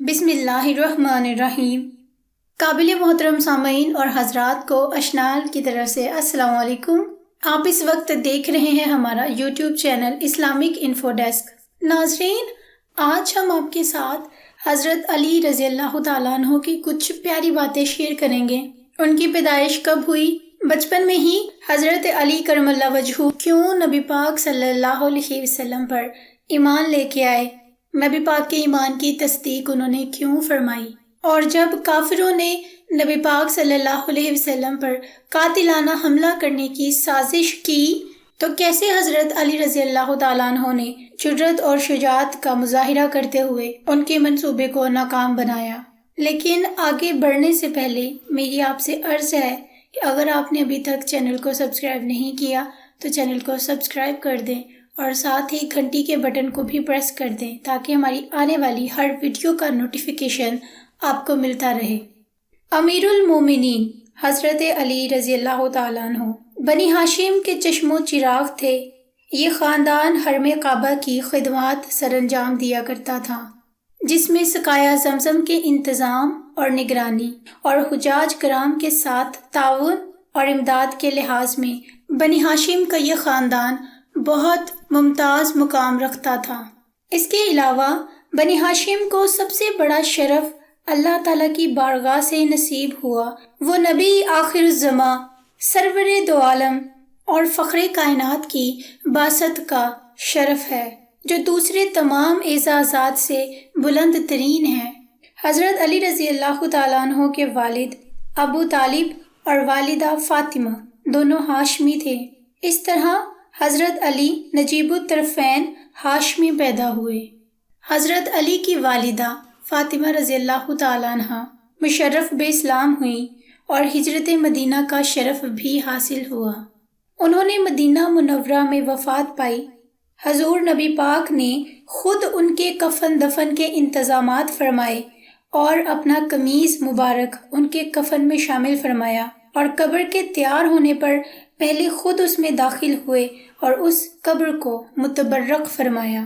بسم اللہ الرحمن الرحیم۔ قابل محترم سامعین اور حضرات کو اشنال کی طرف سے السلام علیکم۔ آپ اس وقت دیکھ رہے ہیں ہمارا YouTube channel Islamic Info Desk. ناظرین، آج ہم آپ کے ساتھ حضرت علی رضی اللہ تعالیٰ عنہ کی کچھ پیاری باتیں شیئر کریں گے۔ ان کی پیدائش کب ہوئی؟ بچپن میں ہی حضرت علی کرم اللہ وجہہ کیوں نبی پاک صلی اللہ علیہ وسلم پر ایمان لے کے آئے؟ نبی پاک کے ایمان کی تصدیق انہوں نے کیوں فرمائی؟ اور جب کافروں نے نبی پاک صلی اللہ علیہ وسلم پر قاتلانہ حملہ کرنے کی سازش کی تو کیسے حضرت علی رضی اللہ تعالیٰ عنہ نے جرأت اور شجاعت کا مظاہرہ کرتے ہوئے ان کے منصوبے کو ناکام بنایا؟ لیکن آگے بڑھنے سے پہلے میری آپ سے عرض ہے کہ اگر آپ نے ابھی تک چینل کو سبسکرائب نہیں کیا تو چینل کو سبسکرائب کر دیں اور ساتھ ہی گھنٹی کے بٹن کو بھی پریس کر دیں تاکہ ہماری آنے والی ہر ویڈیو کا نوٹیفیکیشن آپ کو ملتا رہے۔ امیر المومنین حضرت علی رضی اللہ تعالیٰ عنہ بنی ہاشم کے چشم و چراغ تھے۔ یہ خاندان حرم کعبہ کی خدمات سر انجام دیا کرتا تھا، جس میں سقایا زمزم کے انتظام اور نگرانی اور حجاج کرام کے ساتھ تعاون اور امداد کے لحاظ میں بنی ہاشم کا یہ خاندان بہت ممتاز مقام رکھتا تھا۔ اس کے علاوہ بنی ہاشم کو سب سے بڑا شرف اللہ تعالیٰ کی بارگاہ سے نصیب ہوا۔ وہ نبی آخر الزماں، سرور دو عالم اور فخر کائنات کی بعثت کا شرف ہے، جو دوسرے تمام اعزازات سے بلند ترین ہے۔ حضرت علی رضی اللہ تعالیٰ عنہ کے والد ابو طالب اور والدہ فاطمہ دونوں ہاشمی تھے۔ اس طرح حضرت علی نجیب الطرفین ہاشمی پیدا ہوئے۔ حضرت علی کی والدہ فاطمہ رضی اللہ تعالیٰ عنہ مشرف بے اسلام ہوئیں اور ہجرت مدینہ کا شرف بھی حاصل ہوا۔ انہوں نے مدینہ منورہ میں وفات پائی۔ حضور نبی پاک نے خود ان کے کفن دفن کے انتظامات فرمائے اور اپنا قمیص مبارک ان کے کفن میں شامل فرمایا، اور قبر کے تیار ہونے پر پہلے خود اس میں داخل ہوئے اور اس قبر کو متبرک فرمایا۔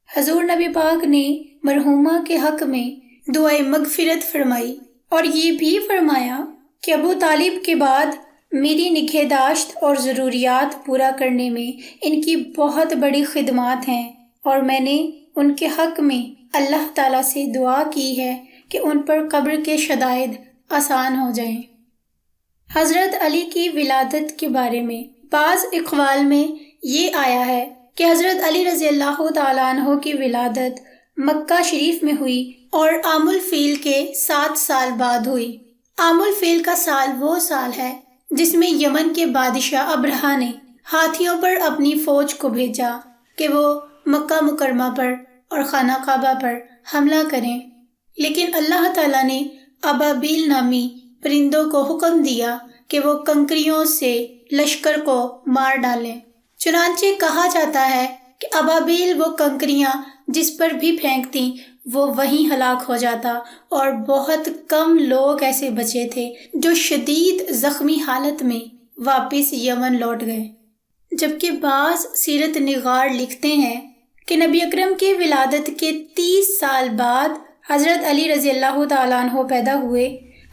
حضور نبی پاک نے مرحومہ کے حق میں دعائے مغفرت فرمائی اور یہ بھی فرمایا کہ ابو طالب کے بعد میری نگہداشت اور ضروریات پورا کرنے میں ان کی بہت بڑی خدمات ہیں، اور میں نے ان کے حق میں اللہ تعالیٰ سے دعا کی ہے کہ ان پر قبر کے شدائد آسان ہو جائیں۔ حضرت علی کی ولادت کے بارے میں بعض اقوال میں یہ آیا ہے کہ حضرت علی رضی اللہ تعالیٰ عنہ کی ولادت مکہ شریف میں ہوئی اور عام الفیل کے 7 سال بعد ہوئی۔ عام الفیل کا سال وہ سال ہے جس میں یمن کے بادشاہ ابرہہ نے ہاتھیوں پر اپنی فوج کو بھیجا کہ وہ مکہ مکرمہ پر اور خانہ کعبہ پر حملہ کریں، لیکن اللہ تعالیٰ نے ابابیل نامی پرندوں کو حکم دیا کہ وہ کنکریوں سے لشکر کو مار ڈالیں۔ چنانچہ کہا جاتا ہے کہ ابابیل وہ کنکریاں جس پر بھی پھینکتی وہ وہیں ہلاک ہو جاتا، اور بہت کم لوگ ایسے بچے تھے جو شدید زخمی حالت میں واپس یمن لوٹ گئے۔ جبکہ بعض سیرت نگار لکھتے ہیں کہ نبی اکرم کے ولادت کے 30 سال بعد حضرت علی رضی اللہ تعالیٰ عنہ پیدا ہوئے۔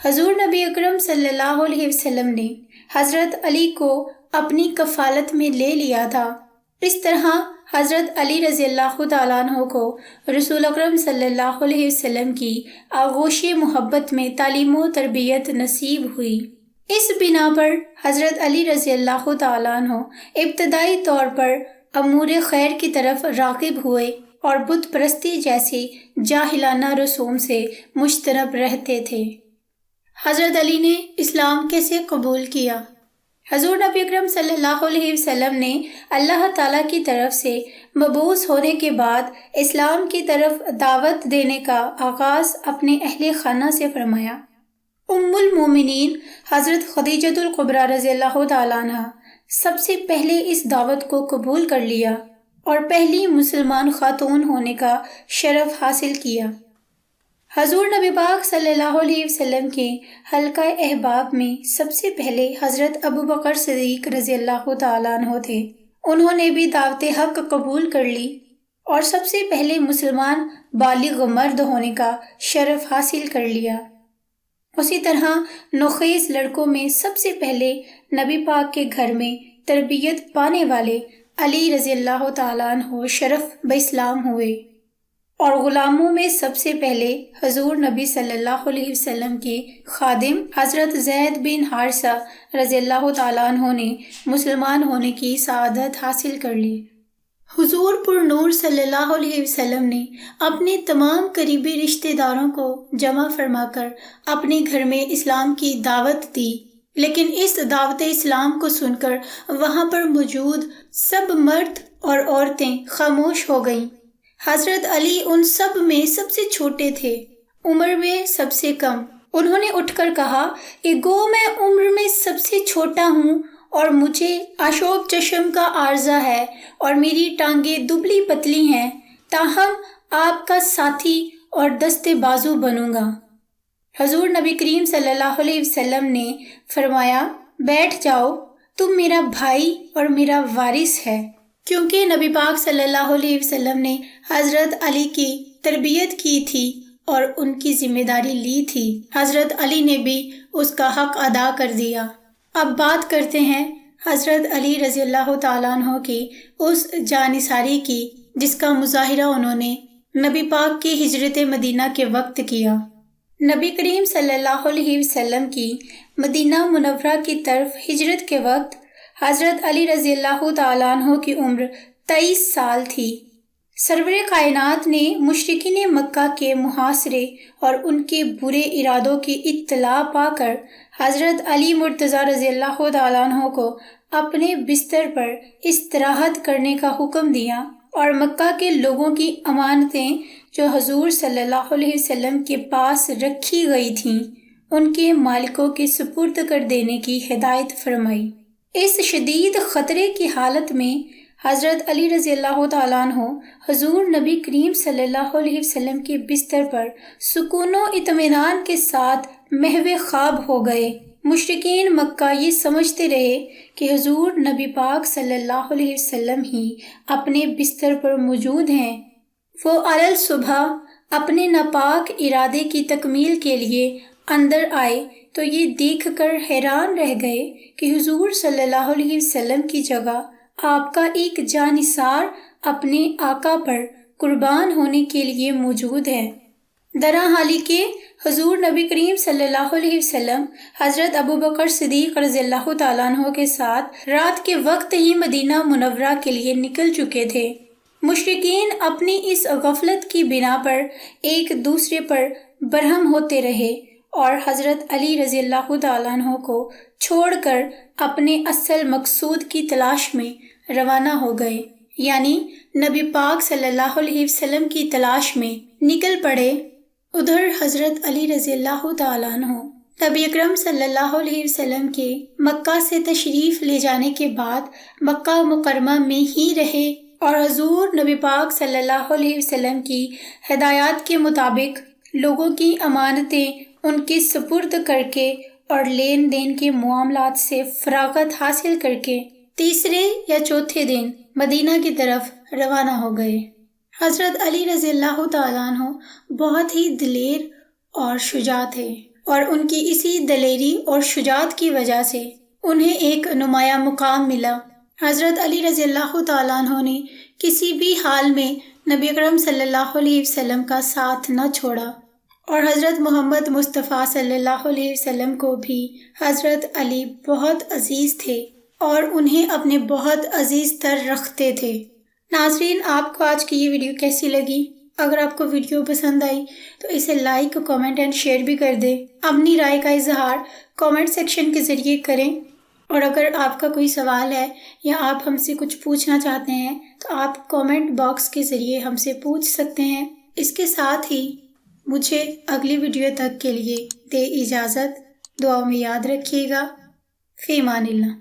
حضور نبی اکرم صلی اللہ علیہ وسلم نے حضرت علی کو اپنی کفالت میں لے لیا تھا۔ اس طرح حضرت علی رضی اللہ تعالیٰ عنہ کو رسول اکرم صلی اللہ علیہ وسلم کی آغوش محبت میں تعلیم و تربیت نصیب ہوئی۔ اس بنا پر حضرت علی رضی اللہ تعالیٰ عنہ ابتدائی طور پر امور خیر کی طرف راغب ہوئے اور بت پرستی جیسی جاہلانہ رسوم سے مجتنب رہتے تھے۔ حضرت علی نے اسلام کیسے قبول کیا؟ حضور نبی اکرم صلی اللہ علیہ وسلم نے اللہ تعالیٰ کی طرف سے مبعوث ہونے کے بعد اسلام کی طرف دعوت دینے کا آغاز اپنے اہل خانہ سے فرمایا۔ ام المومنین حضرت خدیجۃ الکبریٰ رضی اللہ تعالیٰ عنہ سب سے پہلے اس دعوت کو قبول کر لیا اور پہلی مسلمان خاتون ہونے کا شرف حاصل کیا۔ حضور نبی پاک صلی اللہ علیہ وسلم کے حلقہ احباب میں سب سے پہلے حضرت ابو بکر صدیق رضی اللہ تعالیٰ عنہ تھے۔ انہوں نے بھی دعوت حق قبول کر لی اور سب سے پہلے مسلمان بالغ مرد ہونے کا شرف حاصل کر لیا۔ اسی طرح نوخیز لڑکوں میں سب سے پہلے نبی پاک کے گھر میں تربیت پانے والے علی رضی اللہ تعالیٰ عنہ شرف باسلام ہوئے، اور غلاموں میں سب سے پہلے حضور نبی صلی اللہ علیہ وسلم کے خادم حضرت زید بن حارثہ رضی اللہ تعالیٰ عنہ نے مسلمان ہونے کی سعادت حاصل کر لی۔ حضور پر نور صلی اللہ علیہ وسلم نے اپنے تمام قریبی رشتہ داروں کو جمع فرما کر اپنے گھر میں اسلام کی دعوت دی، لیکن اس دعوت اسلام کو سن کر وہاں پر موجود سب مرد اور عورتیں خاموش ہو گئیں۔ حضرت علی ان سب میں سب سے چھوٹے تھے، عمر میں سب سے کم۔ انہوں نے اٹھ کر کہا کہ گو میں عمر میں سب سے چھوٹا ہوں اور مجھے اشوک چشم کا عارضہ ہے اور میری ٹانگیں دبلی پتلی ہیں، تاہم آپ کا ساتھی اور دست بازو بنوں گا۔ حضور نبی کریم صلی اللہ علیہ وسلم نے فرمایا، بیٹھ جاؤ، تم میرا بھائی اور میرا وارث ہے، کیونکہ نبی پاک صلی اللہ علیہ وسلم نے حضرت علی کی تربیت کی تھی اور ان کی ذمہ داری لی تھی۔ حضرت علی نے بھی اس کا حق ادا کر دیا۔ اب بات کرتے ہیں حضرت علی رضی اللہ تعالیٰ عنہ کی اس جانثاری کی جس کا مظاہرہ انہوں نے نبی پاک کی ہجرت مدینہ کے وقت کیا۔ نبی کریم صلی اللہ علیہ وسلم کی مدینہ منورہ کی طرف ہجرت کے وقت حضرت علی رضی اللہ تعالیٰ عنہ کی عمر 23 سال تھی۔ سرور کائنات نے مشرکین مکہ کے محاصرے اور ان کے برے ارادوں کی اطلاع پا کر حضرت علی مرتضیٰ رضی اللہ تعالیٰ عنہ کو اپنے بستر پر استراحت کرنے کا حکم دیا، اور مکہ کے لوگوں کی امانتیں جو حضور صلی اللہ علیہ وسلم کے پاس رکھی گئی تھیں ان کے مالکوں کے سپرد کر دینے کی ہدایت فرمائی۔ اس شدید خطرے کی حالت میں حضرت علی رضی اللہ تعالیٰ عنہ حضور نبی کریم صلی اللہ علیہ وسلم کے بستر پر سکون و اطمینان کے ساتھ محو خواب ہو گئے۔ مشرکین مکہ یہ سمجھتے رہے کہ حضور نبی پاک صلی اللہ علیہ وسلم ہی اپنے بستر پر موجود ہیں۔ وہ علل صبح اپنے ناپاک ارادے کی تکمیل کے لیے اندر آئے تو یہ دیکھ کر حیران رہ گئے کہ حضور صلی اللہ علیہ وسلم کی جگہ آپ کا ایک جانثار اپنے آقا پر قربان ہونے کے لیے موجود ہے۔ درا حالی کہ حضور نبی کریم صلی اللہ علیہ وسلم حضرت ابوبکر صدیق رضی اللہ تعالیٰ عنہ کے ساتھ رات کے وقت ہی مدینہ منورہ کے لیے نکل چکے تھے۔ مشرکین اپنی اس غفلت کی بنا پر ایک دوسرے پر برہم ہوتے رہے اور حضرت علی رضی اللہ تعالیٰ عنہ کو چھوڑ کر اپنے اصل مقصود کی تلاش میں روانہ ہو گئے، یعنی نبی پاک صلی اللہ علیہ وسلم کی تلاش میں نکل پڑے۔ ادھر حضرت علی رضی اللہ تعالیٰ عنہ نبی اکرم صلی اللہ علیہ وسلم کے مکہ سے تشریف لے جانے کے بعد مکہ مکرمہ میں ہی رہے اور حضور نبی پاک صلی اللہ علیہ وسلم کی ہدایات کے مطابق لوگوں کی امانتیں ان کے سپرد کر کے اور لین دین کے معاملات سے فراغت حاصل کر کے تیسرے یا چوتھے دن مدینہ کی طرف روانہ ہو گئے۔ حضرت علی رضی اللہ تعالیٰ عنہ بہت ہی دلیر اور شجاع تھے، اور ان کی اسی دلیری اور شجاعت کی وجہ سے انہیں ایک نمایاں مقام ملا۔ حضرت علی رضی اللہ تعالیٰ عنہ نے کسی بھی حال میں نبی اکرم صلی اللہ علیہ وسلم کا ساتھ نہ چھوڑا، اور حضرت محمد مصطفیٰ صلی اللہ علیہ وسلم کو بھی حضرت علی بہت عزیز تھے اور انہیں اپنے بہت عزیز تر رکھتے تھے۔ ناظرین، آپ کو آج کی یہ ویڈیو کیسی لگی؟ اگر آپ کو ویڈیو پسند آئی تو اسے لائک، کامنٹ اینڈ شیئر بھی کر دیں۔ اپنی رائے کا اظہار کامنٹ سیکشن کے ذریعے کریں، اور اگر آپ کا کوئی سوال ہے یا آپ ہم سے کچھ پوچھنا چاہتے ہیں تو آپ کامنٹ باکس کے ذریعے ہم سے پوچھ سکتے ہیں۔ اس کے ساتھ ہی مجھے اگلی ویڈیو تک کے لیے دے اجازت۔ دعاؤں میں یاد رکھیے گا۔ فی امان اللہ۔